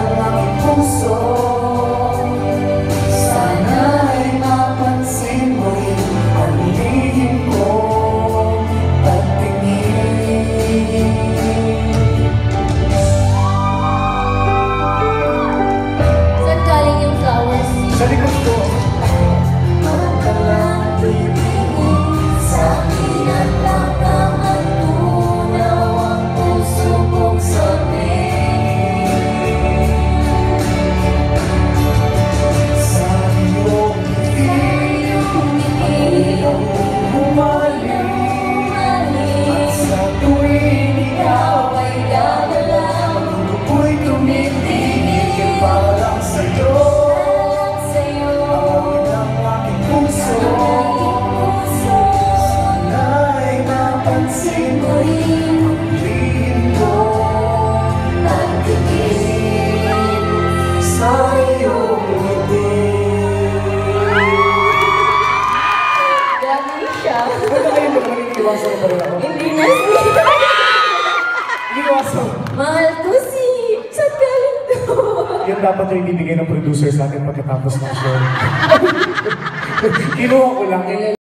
ng aking puso. Sana'y mapansin mo rin ang lihim kong pagtingin. Saan galing yung flowers? Sa likod ko. Matalang titingin sa akin at lang ang tunaw ang puso kong sabihin. Sa iyong ngiti ang humaling, at sa tuwing ikaw ay gagalaw, ako'y tumitingin parang sa'yo. Sana'y mapansin mo rin ang lihim kong pagtingin sa iyong ngiti. Grabe siya. Ba't na kayo magiging-iwasan pa rin ako? Hindi na siya. Iwasan. Mahal ko si... Saan galing to? Yan dapat yung ibibigay ng producer sa akin pagkatapos ng show. Kinuha ko lang.